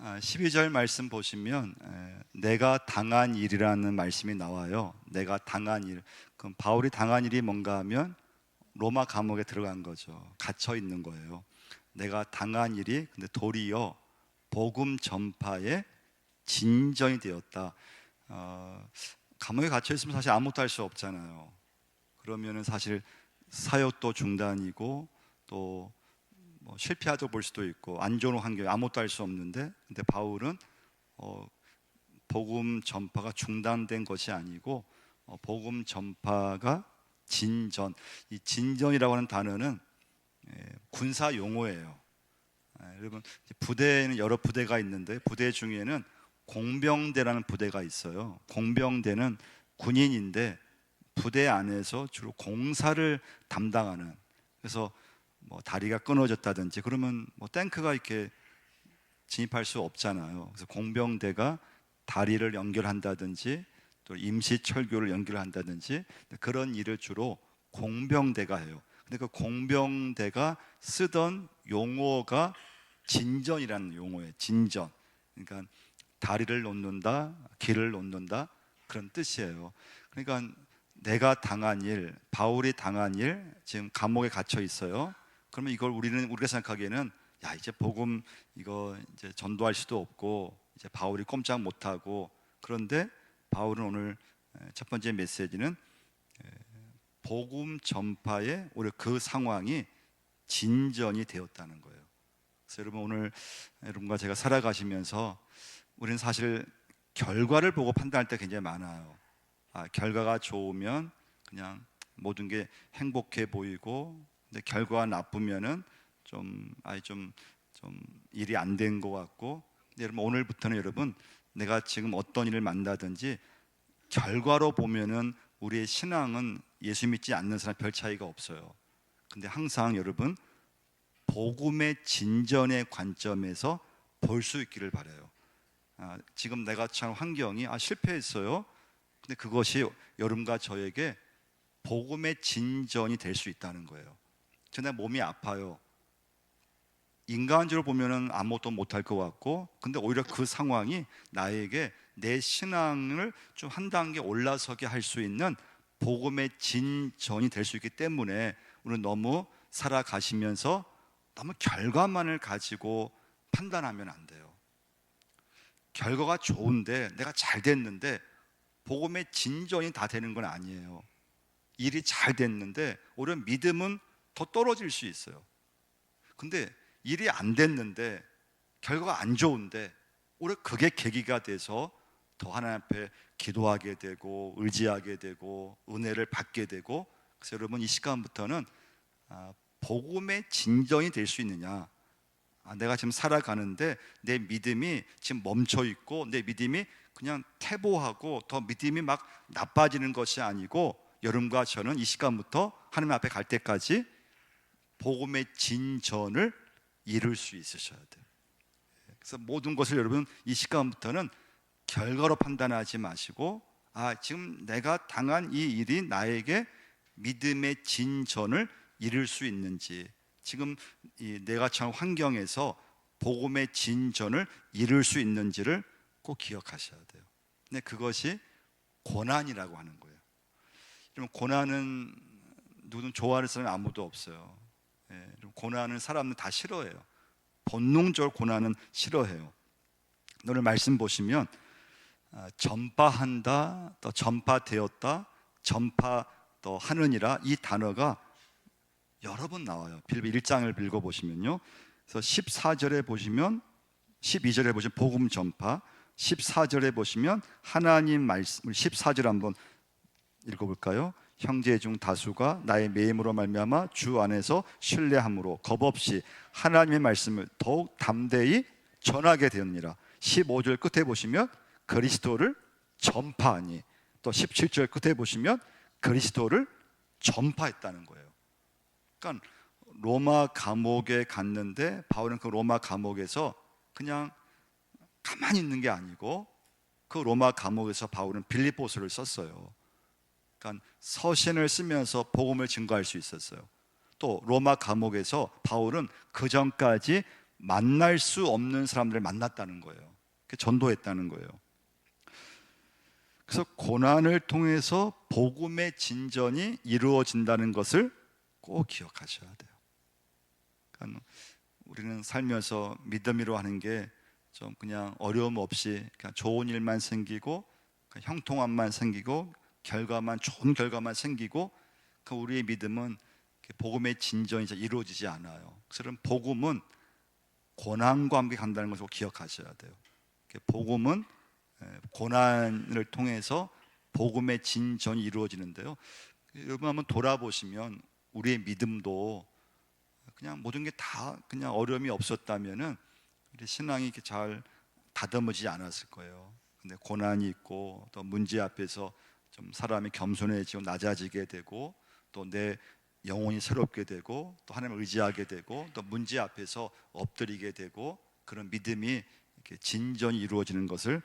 12절 말씀 보시면 내가 당한 일이라는 말씀이 나와요. 내가 당한 일. 그럼 바울이 당한 일이 뭔가 하면 로마 감옥에 들어간 거죠. 갇혀 있는 거예요. 내가 당한 일이 근데 도리어 복음 전파의 진전이 되었다. 감옥에 갇혀 있으면 사실 아무것도 할 수 없잖아요. 그러면은 사실 사역도 중단이고 또 뭐 실패하다고 볼 수도 있고 안 좋은 환경에 아무것도 할 수 없는데, 근데 바울은 복음 전파가 중단된 것이 아니고 복음 전파가 진전. 이 진전이라고 하는 단어는 군사 용어예요. 여러분, 부대에는 여러 부대가 있는데 부대 중에는 공병대라는 부대가 있어요. 공병대는 군인인데 부대 안에서 주로 공사를 담당하는, 그래서 뭐 다리가 끊어졌다든지 그러면 뭐 탱크가 이렇게 진입할 수 없잖아요. 그래서 공병대가 다리를 연결한다든지 또 임시 철교를 연결한다든지 그런 일을 주로 공병대가 해요. 근데 그 공병대가 쓰던 용어가 진전이라는 용어예요. 진전. 그러니까 다리를 놓는다, 길을 놓는다, 그런 뜻이에요. 그러니까 내가 당한 일, 바울이 당한 일, 지금 감옥에 갇혀 있어요. 그러면 이걸 우리가 생각하기에는 야, 이제 복음 이거 이제 전도할 수도 없고 이제 바울이 꼼짝 못 하고, 그런데 바울은 오늘 첫 번째 메시지는 복음 전파에 오히려 그 상황이 진전이 되었다는 거예요. 그래서 여러분, 오늘 여러분과 제가 살아가시면서 우리는 사실 결과를 보고 판단할 때 굉장히 많아요. 결과가 좋으면 그냥 모든 게 행복해 보이고, 근데 결과가 나쁘면은 좀 일이 안 된 것 같고. 근데 여러분, 오늘부터는 여러분, 내가 지금 어떤 일을 만나든지 결과로 보면은 우리의 신앙은 예수 믿지 않는 사람 별 차이가 없어요. 근데 항상 여러분, 복음의 진전의 관점에서 볼 수 있기를 바라요. 지금 내가 처한 환경이 실패했어요. 근데 그것이 여러분과 저에게 복음의 진전이 될 수 있다는 거예요. 내 몸이 아파요. 인간적으로 보면은 아무것도 못할 것 같고, 근데 오히려 그 상황이 나에게 내 신앙을 좀 한 단계 올라서게 할 수 있는 복음의 진전이 될 수 있기 때문에 우리는 너무 살아가시면서 너무 결과만을 가지고 판단하면 안 돼요. 결과가 좋은데 내가 잘 됐는데 복음의 진전이 다 되는 건 아니에요. 일이 잘 됐는데 오히려 믿음은 더 떨어질 수 있어요. 근데 일이 안 됐는데 결과가 안 좋은데 오히려 그게 계기가 돼서 더 하나님 앞에 기도하게 되고 의지하게 되고 은혜를 받게 되고. 그래서 여러분, 이 시간부터는 복음의 진전이 될 수 있느냐, 내가 지금 살아가는데 내 믿음이 지금 멈춰 있고 내 믿음이 그냥 퇴보하고 더 믿음이 막 나빠지는 것이 아니고, 여러분과 저는 이 시간부터 하나님 앞에 갈 때까지 복음의 진전을 이룰 수 있으셔야 돼요. 그래서 모든 것을 여러분, 이 시간부터는 결과로 판단하지 마시고 지금 내가 당한 이 일이 나에게 믿음의 진전을 이룰 수 있는지, 지금 내가 처한 환경에서 복음의 진전을 이룰 수 있는지를 꼭 기억하셔야 돼요. 근데 그것이 고난이라고 하는 거예요. 여러분, 고난은 누구든 좋아하는 사람이 아무도 없어요. 고난은 사람은 다 싫어해요. 본능적으로 고난은 싫어해요. 오늘 말씀 보시면 전파한다, 또 전파되었다, 전파 또 하느니라, 이 단어가 여러 번 나와요. 빌립보 1장을 읽어보시면요. 그래서 14절에 보시면, 12절에 보시면 복음 전파, 14절에 보시면 하나님 말씀, 14절 한번 읽어볼까요? 형제 중 다수가 나의 매임으로 말미암아 주 안에서 신뢰함으로 겁없이 하나님의 말씀을 더욱 담대히 전하게 되었느니라. 15절 끝에 보시면 그리스도를 전파하니, 또 17절 끝에 보시면 그리스도를 전파했다는 거예요. 그러니까 로마 감옥에 갔는데 바울은 그 로마 감옥에서 그냥 가만히 있는 게 아니고 그 로마 감옥에서 바울은 빌립보서를 썼어요. 그러니까 서신을 쓰면서 복음을 증거할 수 있었어요. 또 로마 감옥에서 바울은 그 전까지 만날 수 없는 사람들을 만났다는 거예요. 전도했다는 거예요. 그래서 고난을 통해서 복음의 진전이 이루어진다는 것을 꼭 기억하셔야 돼요. 그러니까 우리는 살면서 믿음이로 하는 게 좀 그냥 어려움 없이 그냥 좋은 일만 생기고 형통함만 생기고 결과만 좋은 결과만 생기고 우리의 믿음은 복음의 진전이 이루어지지 않아요. 그래서 복음은 고난과 함께 간다는 것을 기억하셔야 돼요. 복음은 고난을 통해서 복음의 진전이 이루어지는데요. 여러분 한번 돌아보시면 우리의 믿음도 그냥 모든 게 다 그냥 어려움이 없었다면은 우리 신앙이 이렇게 잘 다듬어지지 않았을 거예요. 근데 고난이 있고 또 문제 앞에서 좀 사람이 겸손해지고 낮아지게 되고 또 내 영혼이 새롭게 되고 또 하나님을 의지하게 되고 또 문제 앞에서 엎드리게 되고 그런 믿음이 이렇게 진전이 이루어지는 것을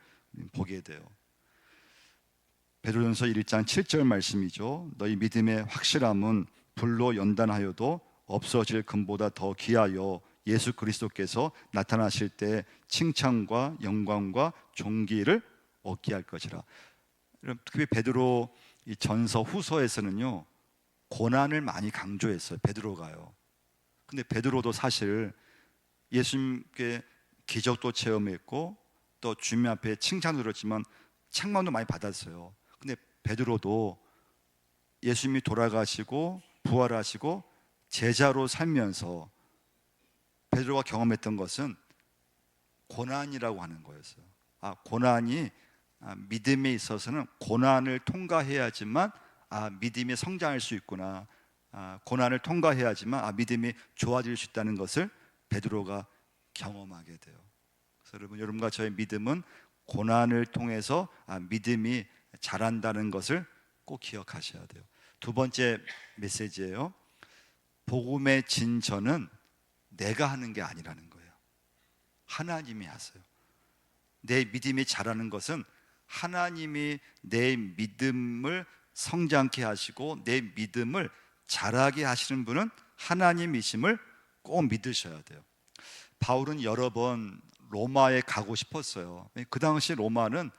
보게 돼요. 베드로전서 1장 7절 말씀이죠. 너희 믿음의 확실함은 불로 연단하여도 없어질 금보다 더 귀하여 예수 그리스도께서 나타나실 때 칭찬과 영광과 존귀를 얻게 할 것이라. 특히 베드로 이 전서 후서에서는요 고난을 많이 강조했어요. 베드로가요. 근데 베드로도 사실 예수님께 기적도 체험했고 또 주님 앞에 칭찬도 들었지만 책망도 많이 받았어요. 근데 베드로도 예수님이 돌아가시고 부활하시고 제자로 살면서 베드로가 경험했던 것은 고난이라고 하는 거였어요. 고난이 믿음에 있어서는 고난을 통과해야지만 믿음이 성장할 수 있구나. 고난을 통과해야지만 믿음이 좋아질 수 있다는 것을 베드로가 경험하게 돼요. 그래서 여러분과 저의 믿음은 고난을 통해서 믿음이 자란다는 것을 꼭 기억하셔야 돼요. 두 번째 메시지예요. 복음의 진전은 내가 하는 게 아니라는 거예요. 하나님이 하세요. 내 믿음이 자라는 것은 하나님이 내 믿음을 성장케 하시고 내 믿음을 자라게 하시는 분은 하나님이심을 꼭 믿으셔야 돼요. 바울은 여러 번 로마에 가고 싶었어요. 그 당시 로마는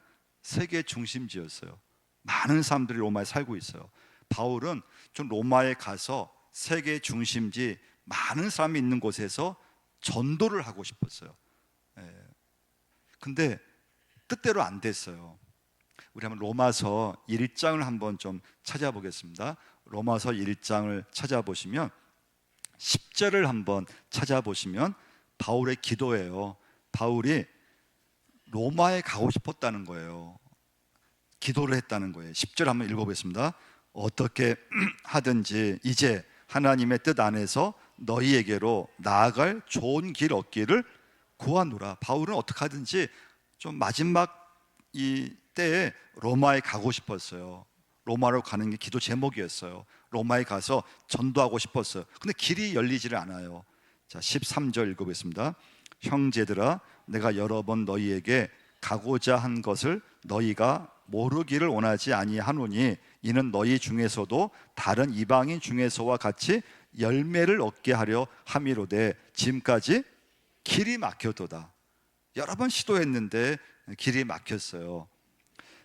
세계 중심지였어요. 많은 사람들이 로마에 살고 있어요. 바울은 좀 로마에 가서 세계 중심지 많은 사람이 있는 곳에서 전도를 하고 싶었어요. 근데 뜻대로 안 됐어요. 우리 한번 로마서 1장을 한번 좀 찾아보겠습니다. 로마서 1장을 찾아보시면 10절을 한번 찾아보시면 바울의 기도예요. 바울이 로마에 가고 싶었다는 거예요. 기도를 했다는 거예요. 10절 한번 읽어보겠습니다. 어떻게 하든지 이제 하나님의 뜻 안에서 너희에게로 나아갈 좋은 길 얻기를 구하노라. 바울은 어떻게 하든지 좀 마지막 이 때에 로마에 가고 싶었어요. 로마로 가는 게 기도 제목이었어요. 로마에 가서 전도하고 싶었어요. 근데 길이 열리지를 않아요. 자, 13절 읽어보겠습니다. 형제들아, 내가 여러 번 너희에게 가고자 한 것을 너희가 모르기를 원하지 아니하노니 이는 너희 중에서도 다른 이방인 중에서와 같이 열매를 얻게 하려 함이로되 지금까지 길이 막혀도다. 여러 번 시도했는데 길이 막혔어요.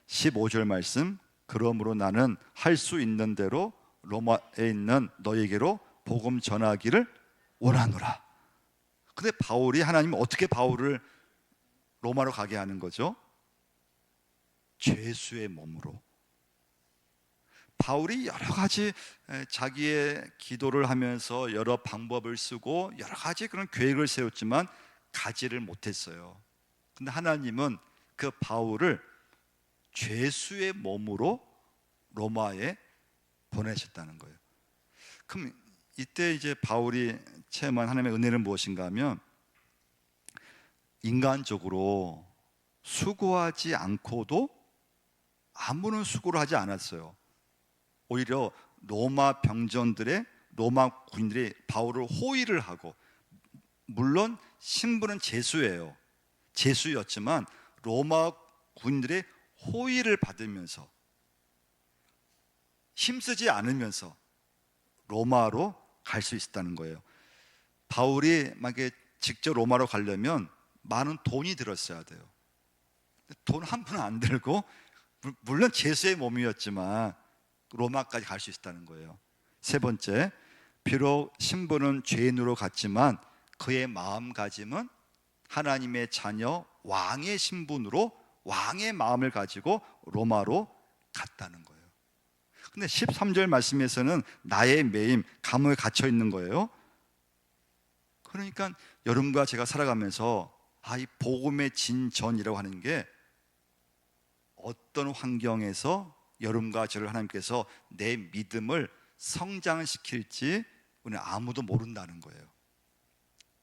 15절 말씀, 그러므로 나는 할 수 있는 대로 로마에 있는 너희에게로 복음 전하기를 원하노라. 근데 바울이 하나님은 어떻게 바울을 로마로 가게 하는 거죠? 죄수의 몸으로. 바울이 여러 가지 자기의 기도를 하면서 여러 방법을 쓰고 여러 가지 그런 계획을 세웠지만 가지를 못했어요. 근데 하나님은 그 바울을 죄수의 몸으로 로마에 보내셨다는 거예요. 그럼 이때 이제 바울이 체험한 하나님의 은혜는 무엇인가 하면 인간적으로 수고하지 않고도 아무런 수고를 하지 않았어요. 오히려 로마 병정들의 로마 군인들이 바울을 호위를 하고, 물론 신분은 제수예요. 제수였지만 로마 군인들의 호위를 받으면서 힘쓰지 않으면서 로마로 갈 수 있었다는 거예요. 바울이 만약에 직접 로마로 가려면 많은 돈이 들었어야 돼요. 돈 한 푼 안 들고, 물론 제수의 몸이었지만 로마까지 갈 수 있었다는 거예요. 세 번째, 비록 신분은 죄인으로 갔지만 그의 마음가짐은 하나님의 자녀, 왕의 신분으로 왕의 마음을 가지고 로마로 갔다는 거예요. 근데 13절 말씀에서는 나의 매임, 감옥에 갇혀 있는 거예요. 그러니까 여러분과 제가 살아가면서 이 복음의 진전이라고 하는 게 어떤 환경에서 여러분과 저를 하나님께서 내 믿음을 성장시킬지 우리는 아무도 모른다는 거예요.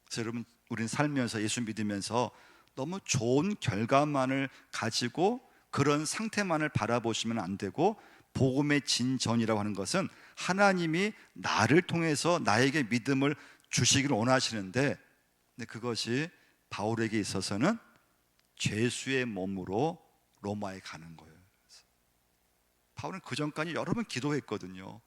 그래서 여러분, 우리는 살면서 예수 믿으면서 너무 좋은 결과만을 가지고 그런 상태만을 바라보시면 안 되고, 복음의 진전이라고 하는 것은 하나님이 나를 통해서 나에게 믿음을 주시기를 원하시는데, 근데 그것이 바울에게 있어서는 죄수의 몸으로 로마에 가는 거예요. 바울은 그 전까지 여러 번 기도했거든요.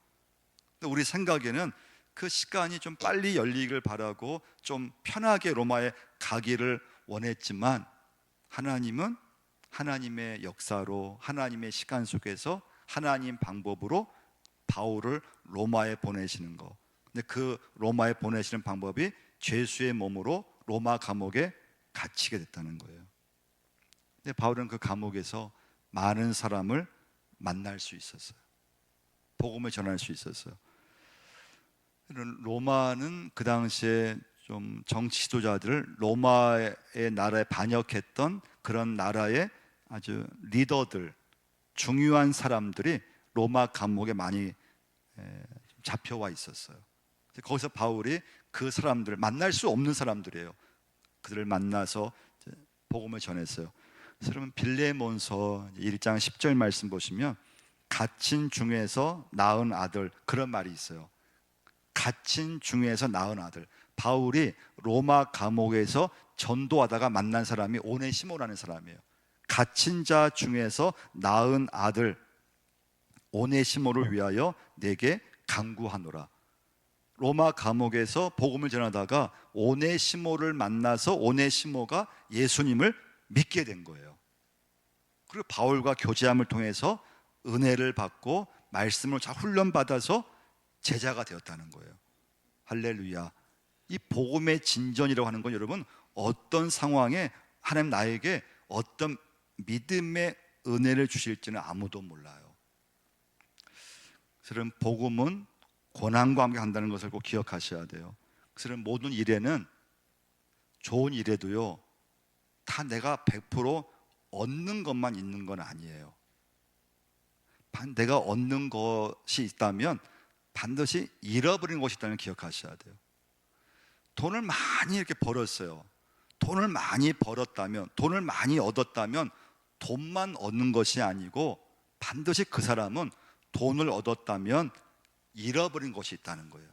근데 우리 생각에는 그 시간이 좀 빨리 열리길 바라고 좀 편하게 로마에 가기를 원했지만, 하나님은 하나님의 역사로, 하나님의 시간 속에서 하나님 방법으로 바울을 로마에 보내시는 거. 근데 그 로마에 보내시는 방법이 죄수의 몸으로 로마 감옥에 갇히게 됐다는 거예요. 근데 바울은 그 감옥에서 많은 사람을 만날 수 있었어요. 복음을 전할 수 있었어요. 로마는 그 당시에 좀 정치 지도자들을, 로마의 나라에 반역했던 그런 나라의 아주 리더들, 중요한 사람들이 로마 감옥에 많이 잡혀와 있었어요. 거기서 바울이 그 사람들을, 만날 수 없는 사람들이에요. 그들을 만나서 복음을 전했어요. 그래서 여러분, 빌레몬서 1장 10절 말씀 보시면 갇힌 중에서 낳은 아들, 그런 말이 있어요. 갇힌 중에서 낳은 아들. 바울이 로마 감옥에서 전도하다가 만난 사람이 오네시모라는 사람이에요. 갇힌 자 중에서 낳은 아들 오네시모를 위하여 내게 간구하노라. 로마 감옥에서 복음을 전하다가 오네시모를 만나서 오네시모가 예수님을 믿게 된 거예요. 그리고 바울과 교제함을 통해서 은혜를 받고 말씀을 잘 훈련받아서 제자가 되었다는 거예요. 할렐루야. 이 복음의 진전이라고 하는 건 여러분, 어떤 상황에 하나님 나에게 어떤 믿음의 은혜를 주실지는 아무도 몰라요. 그래서 복음은 고난과 함께 한다는 것을 꼭 기억하셔야 돼요. 그래서 모든 일에는, 좋은 일에도요, 다 내가 100% 얻는 것만 있는 건 아니에요. 내가 얻는 것이 있다면 반드시 잃어버린 것이 있다는 걸 기억하셔야 돼요. 돈을 많이 이렇게 벌었어요. 돈을 많이 벌었다면, 돈을 많이 얻었다면 돈만 얻는 것이 아니고 반드시 그 사람은 돈을 얻었다면 잃어버린 것이 있다는 거예요.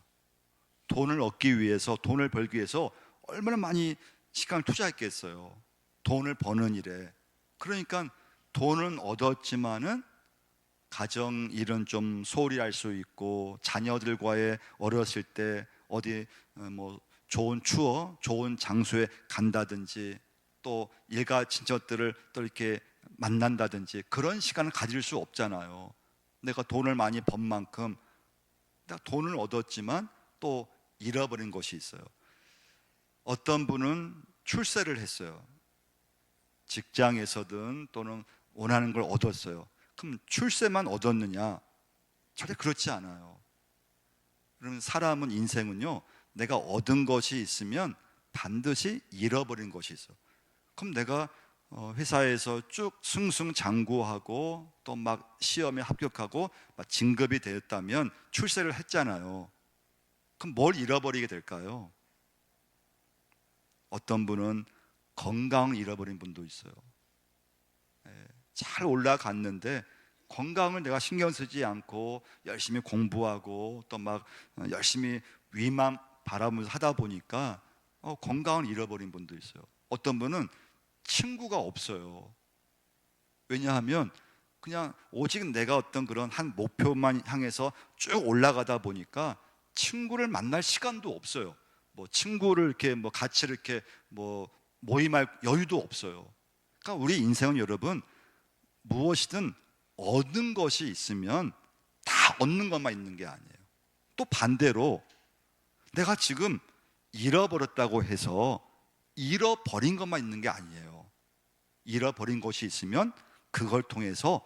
돈을 얻기 위해서, 돈을 벌기 위해서 얼마나 많이 시간을 투자했겠어요. 돈을 버는 일에. 그러니까 돈은 얻었지만은 가정 일은 좀 소홀히 할 수 있고, 자녀들과의 어렸을 때 어디 좋은 추억, 좋은 장소에 간다든지, 또 일가 친척들을 또 이렇게 만난다든지, 그런 시간을 가질 수 없잖아요. 내가 돈을 많이 번 만큼 내가 돈을 얻었지만 또 잃어버린 것이 있어요. 어떤 분은 출세를 했어요. 직장에서든 또는 원하는 걸 얻었어요. 그럼 출세만 얻었느냐? 절대 그렇지 않아요. 그러면 사람은, 인생은요, 내가 얻은 것이 있으면 반드시 잃어버린 것이 있어. 그럼 내가 회사에서 쭉 승승장구하고 또 막 시험에 합격하고 막 진급이 되었다면 출세를 했잖아요. 그럼 뭘 잃어버리게 될까요? 어떤 분은 건강을 잃어버린 분도 있어요. 잘 올라갔는데 건강을 내가 신경 쓰지 않고 열심히 공부하고 또 막 열심히 위만 바라보면서 하다 보니까 건강을 잃어버린 분도 있어요. 어떤 분은 친구가 없어요. 왜냐하면 그냥 오직 내가 어떤 그런 한 목표만 향해서 쭉 올라가다 보니까 친구를 만날 시간도 없어요. 뭐 친구를 이렇게 뭐 같이 이렇게 뭐 모임할 여유도 없어요. 그러니까 우리 인생은 여러분 무엇이든 얻는 것이 있으면 다 얻는 것만 있는 게 아니에요. 또 반대로 내가 지금 잃어버렸다고 해서 잃어버린 것만 있는 게 아니에요. 잃어버린 것이 있으면 그걸 통해서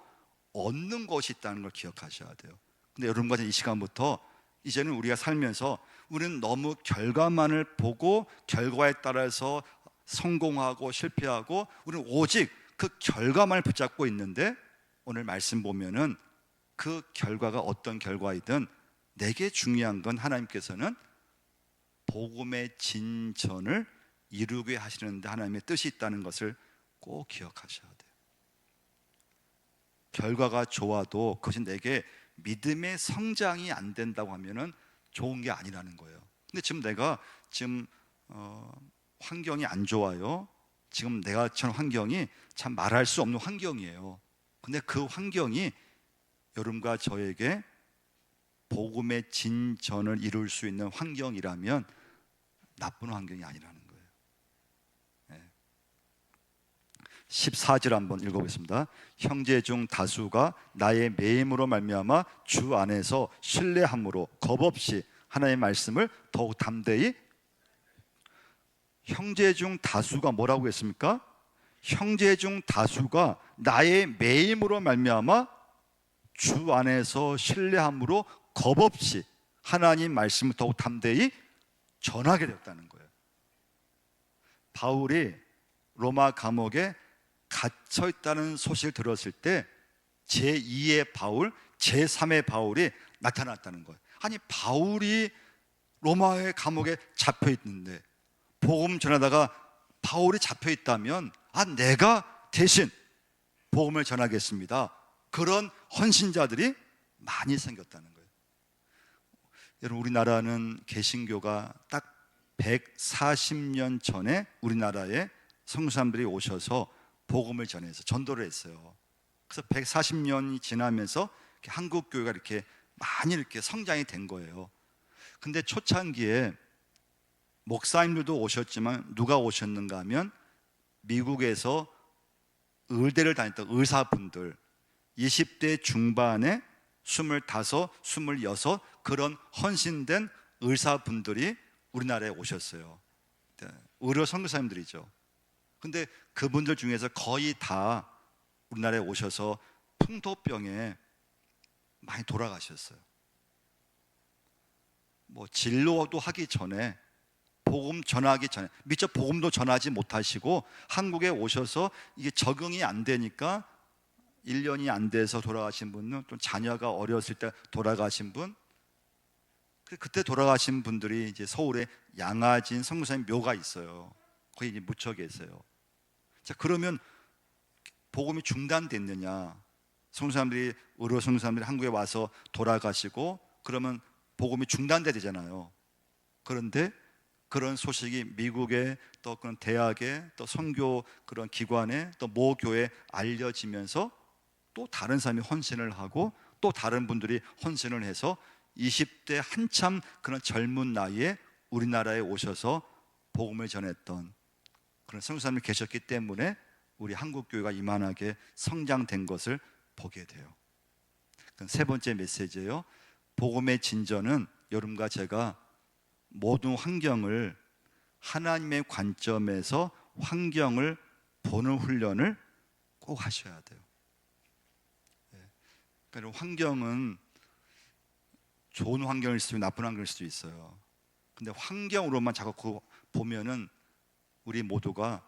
얻는 것이 있다는 걸 기억하셔야 돼요. 근데 여러분과 이 시간부터 이제는 우리가 살면서 우리는 너무 결과만을 보고 결과에 따라서 성공하고 실패하고 우리는 오직 그 결과만을 붙잡고 있는데, 오늘 말씀 보면은 그 결과가 어떤 결과이든 내게 중요한 건 하나님께서는 복음의 진전을 이루게 하시는데 하나님의 뜻이 있다는 것을 꼭 기억하셔야 돼요. 결과가 좋아도 그것이 내게 믿음의 성장이 안 된다고 하면은 좋은 게 아니라는 거예요. 근데 지금 내가 환경이 안 좋아요. 지금 내가 처한 환경이 참 말할 수 없는 환경이에요. 근데 그 환경이 여러분과 저에게 복음의 진전을 이룰 수 있는 환경이라면 나쁜 환경이 아니라는 거예요. 14절 한번 읽어보겠습니다. 형제 중 다수가 나의 매임으로 말미암아 주 안에서 신뢰함으로 겁없이 하나님의 말씀을 더욱 담대히. 형제 중 다수가 뭐라고 했습니까? 형제 중 다수가 나의 매임으로 말미암아 주 안에서 신뢰함으로 겁없이 하나님 말씀을 더욱 담대히 전하게 되었다는 거예요. 바울이 로마 감옥에 갇혀 있다는 소식을 들었을 때 제2의 바울, 제3의 바울이 나타났다는 거예요. 아니, 바울이 로마의 감옥에 잡혀 있는데 복음 전하다가 바울이 잡혀 있다면 내가 대신 복음을 전하겠습니다. 그런 헌신자들이 많이 생겼다는 거예요. 여러분, 우리나라는 개신교가 딱 140년 전에 우리나라에 성도사님들이 오셔서 복음을 전해서 전도를 했어요. 그래서 140년이 지나면서 한국 교회가 이렇게 많이 이렇게 성장이 된 거예요. 근데 초창기에 목사님들도 오셨지만 누가 오셨는가 하면 미국에서 의대를 다녔던 의사분들, 20대 중반에 25, 26 그런 헌신된 의사분들이 우리나라에 오셨어요. 의료 선교사님들이죠. 근데 그분들 중에서 거의 다 우리나라에 오셔서 풍토병에 많이 돌아가셨어요. 뭐 진료도 하기 전에, 복음 전하기 전에, 미처 복음도 전하지 못하시고 한국에 오셔서 이게 적응이 안 되니까 1년이 안 돼서 돌아가신 분은, 또 자녀가 어렸을 때 돌아가신 분, 그때 돌아가신 분들이 이제 서울에 양화진 성교사님 묘가 있어요. 거기 이제 묻혀 계세요. 자, 그러면 복음이 중단됐느냐? 성교사님들이, 의료 성교사님들이 한국에 와서 돌아가시고 그러면 복음이 중단돼야 되잖아요. 그런데 그런 소식이 미국의 또 그런 대학에, 또 선교 그런 기관에, 또 모 교회에 알려지면서 또 다른 사람이 헌신을 하고 또 다른 분들이 헌신을 해서 20대 한참 그런 젊은 나이에 우리나라에 오셔서 복음을 전했던 그런 선교사님이 계셨기 때문에 우리 한국 교회가 이만하게 성장된 것을 보게 돼요. 세 번째 메시지예요. 복음의 진전은 여러분과 제가 모든 환경을 하나님의 관점에서 환경을 보는 훈련을 꼭 하셔야 돼요. 그러니까 환경은 좋은 환경일 수도 있고 나쁜 환경일 수도 있어요. 근데 환경으로만 자꾸 보면은 우리 모두가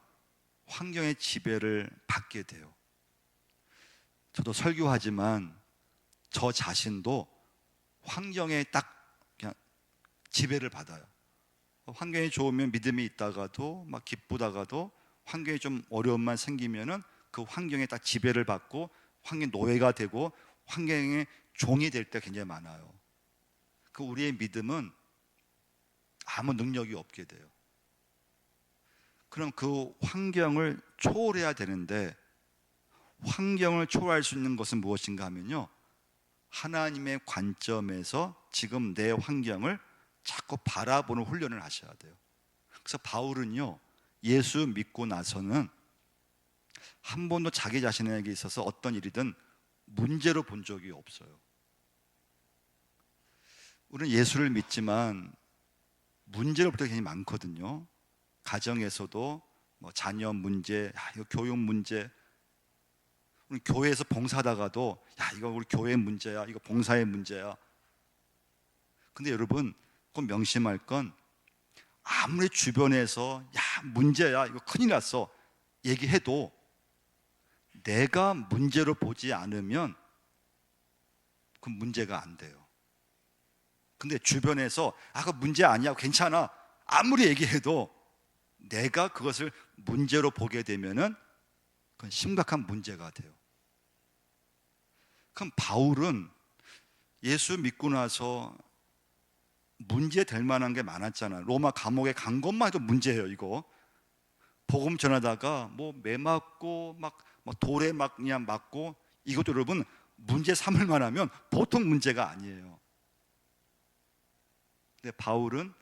환경의 지배를 받게 돼요. 저도 설교하지만 저 자신도 환경에 딱 그냥 지배를 받아요. 환경이 좋으면 믿음이 있다가도 막 기쁘다가도 환경이 좀 어려움만 생기면은 그 환경에 딱 지배를 받고 환경 노예가 되고 환경의 종이 될 때 굉장히 많아요. 그 우리의 믿음은 아무 능력이 없게 돼요. 그럼 그 환경을 초월해야 되는데, 환경을 초월할 수 있는 것은 무엇인가 하면요, 하나님의 관점에서 지금 내 환경을 자꾸 바라보는 훈련을 하셔야 돼요. 그래서 바울은요, 예수 믿고 나서는 한 번도 자기 자신에게 있어서 어떤 일이든 문제로 본 적이 없어요. 우리는 예수를 믿지만 문제로 볼 때가 굉장히 많거든요. 가정에서도 뭐 자녀 문제, 이거 교육 문제, 우리 교회에서 봉사하다가도 이거 우리 교회 문제야, 이거 봉사의 문제야. 근데 여러분 꼭 명심할 건, 아무리 주변에서 문제야, 이거 큰일 났어 얘기해도 내가 문제로 보지 않으면 그 문제가 안 돼요. 근데 주변에서 그거 문제 아니야, 괜찮아 아무리 얘기해도 내가 그것을 문제로 보게 되면은 그건 심각한 문제가 돼요. 그럼 바울은 예수 믿고 나서 문제 될 만한 게 많았잖아요. 로마 감옥에 간 것만 해도 문제예요. 이거 복음 전하다가 매 맞고 막 돌에 막 그냥 맞고, 이것도 여러분 문제 삼을 만하면 보통 문제가 아니에요. 근데 바울은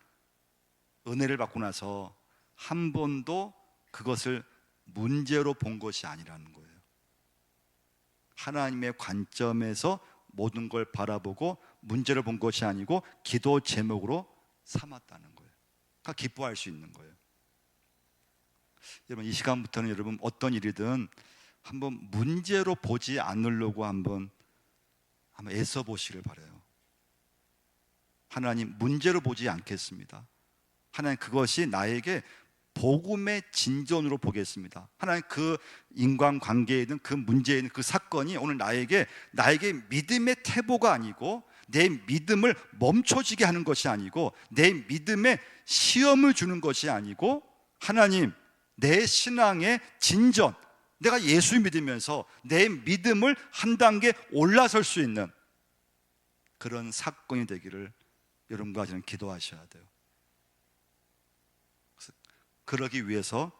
은혜를 받고 나서 한 번도 그것을 문제로 본 것이 아니라는 거예요. 하나님의 관점에서 모든 걸 바라보고 문제를 본 것이 아니고 기도 제목으로 삼았다는 거예요. 그러니까 기뻐할 수 있는 거예요. 여러분, 이 시간부터는 여러분 어떤 일이든 한번 문제로 보지 않으려고 한번 애써 보시길 바라요. 하나님, 문제로 보지 않겠습니다. 하나님, 그것이 나에게 복음의 진전으로 보겠습니다. 하나님, 그 인간관계에 있는 그 문제에 있는 그 사건이 오늘 나에게 믿음의 태보가 아니고, 내 믿음을 멈춰지게 하는 것이 아니고, 내 믿음에 시험을 주는 것이 아니고, 하나님, 내 신앙의 진전, 내가 예수 믿으면서 내 믿음을 한 단계 올라설 수 있는 그런 사건이 되기를 여러분과 저는 기도하셔야 돼요. 그러기 위해서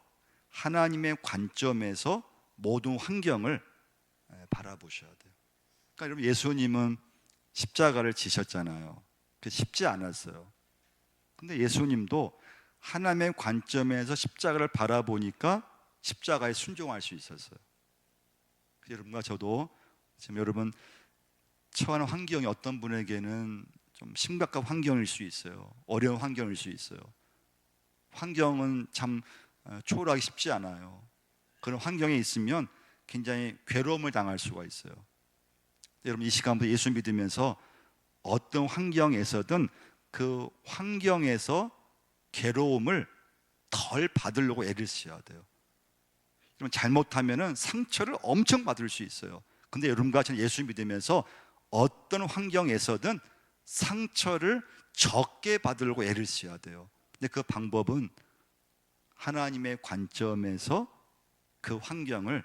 하나님의 관점에서 모든 환경을 바라보셔야 돼요. 그러니까 여러분, 예수님은 십자가를 지셨잖아요. 쉽지 않았어요. 근데 예수님도 하나님의 관점에서 십자가를 바라보니까 십자가에 순종할 수 있었어요. 여러분과 저도 지금 여러분 처한 환경이 어떤 분에게는 좀 심각한 환경일 수 있어요. 어려운 환경일 수 있어요. 환경은 참 초월하기 쉽지 않아요. 그런 환경에 있으면 굉장히 괴로움을 당할 수가 있어요. 여러분, 이 시간부터 예수 믿으면서 어떤 환경에서든 그 환경에서 괴로움을 덜 받으려고 애를 써야 돼요. 여러분, 잘못하면 상처를 엄청 받을 수 있어요. 근데 여러분과 저는 예수 믿으면서 어떤 환경에서든 상처를 적게 받으려고 애를 써야 돼요. 근데 그 방법은 하나님의 관점에서 그 환경을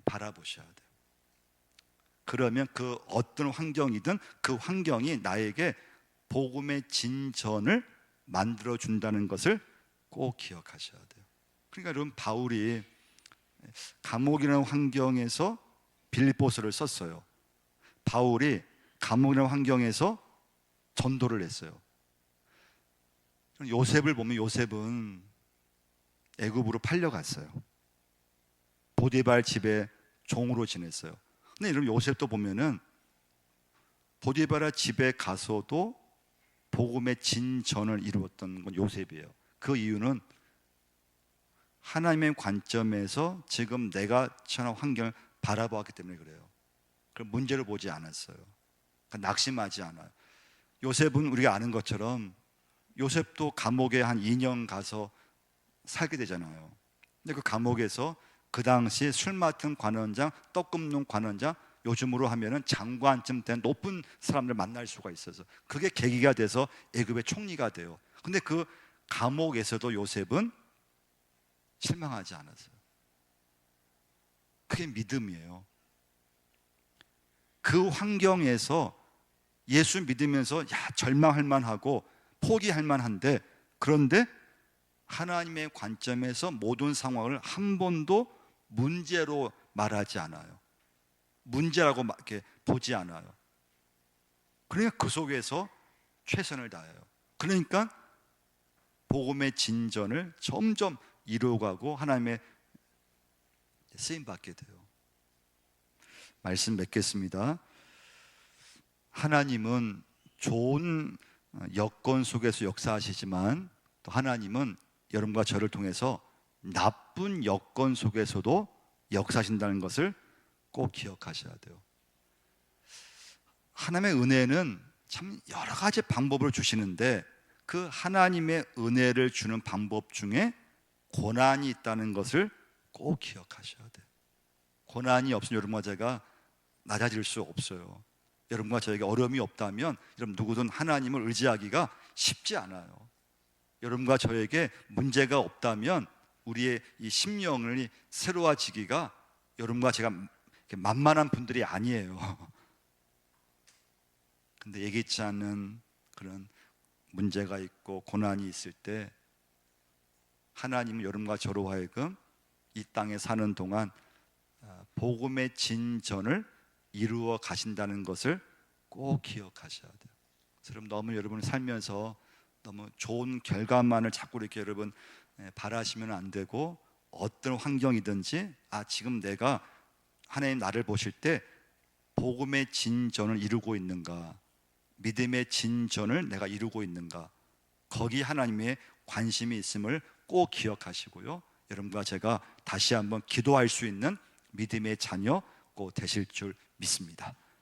바라보셔야 돼요. 그러면 그 어떤 환경이든 그 환경이 나에게 복음의 진전을 만들어 준다는 것을 꼭 기억하셔야 돼요. 그러니까 여러분, 바울이 감옥이라는 환경에서 빌립보서를 썼어요. 바울이 감옥이라는 환경에서 전도를 했어요. 요셉을 보면 요셉은 애굽으로 팔려갔어요. 보디발 집에 종으로 지냈어요. 근데 여러분, 요셉도 보면은 보디발의 집에 가서도 복음의 진전을 이루었던 건 요셉이에요. 그 이유는 하나님의 관점에서 지금 내가 처한 환경을 바라보았기 때문에 그래요. 그걸 문제를 보지 않았어요. 그러니까 낙심하지 않아요. 요셉은 우리가 아는 것처럼 요셉도 감옥에 한 2년 가서 살게 되잖아요. 근데 그 감옥에서 그 당시 술 맡은 관원장, 떡 굽는 관원장, 요즘으로 하면은 장관쯤 된 높은 사람들 만날 수가 있어서 그게 계기가 돼서 애굽의 총리가 돼요. 근데 그 감옥에서도 요셉은 실망하지 않았어요. 그게 믿음이에요. 그 환경에서 예수 믿으면서 절망할 만하고 포기할 만한데, 그런데 하나님의 관점에서 모든 상황을 한 번도 문제로 말하지 않아요. 문제라고 이렇게 보지 않아요. 그러니까 그 속에서 최선을 다해요. 그러니까 복음의 진전을 점점 이루어가고 하나님의 쓰임 받게 돼요. 말씀 맺겠습니다. 하나님은 좋은 여건 속에서 역사하시지만 또 하나님은 여러분과 저를 통해서 나쁜 여건 속에서도 역사하신다는 것을 꼭 기억하셔야 돼요. 하나님의 은혜는 참 여러 가지 방법으로 주시는데 그 하나님의 은혜를 주는 방법 중에 고난이 있다는 것을 꼭 기억하셔야 돼요. 고난이 없으면 여러분과 제가 낮아질 수 없어요. 여러분과 저에게 어려움이 없다면 여러분 누구든 하나님을 의지하기가 쉽지 않아요. 여러분과 저에게 문제가 없다면 우리의 이 심령이 새로워지기가 여러분과 제가 만만한 분들이 아니에요. 근데 예기치 않은 그런 문제가 있고 고난이 있을 때 하나님은 여러분과 저로 하여금 이 땅에 사는 동안 복음의 진전을 이루어 가신다는 것을 꼭 기억하셔야 돼요. 그럼 너무 여러분 살면서 너무 좋은 결과만을 자꾸 이렇게 여러분 바라시면 안 되고 어떤 환경이든지 지금 내가 하나님 나를 보실 때 복음의 진전을 이루고 있는가, 믿음의 진전을 내가 이루고 있는가, 거기 하나님의 관심이 있음을 꼭 기억하시고요. 여러분과 제가 다시 한번 기도할 수 있는 믿음의 자녀 꼭 되실 줄 믿습니다.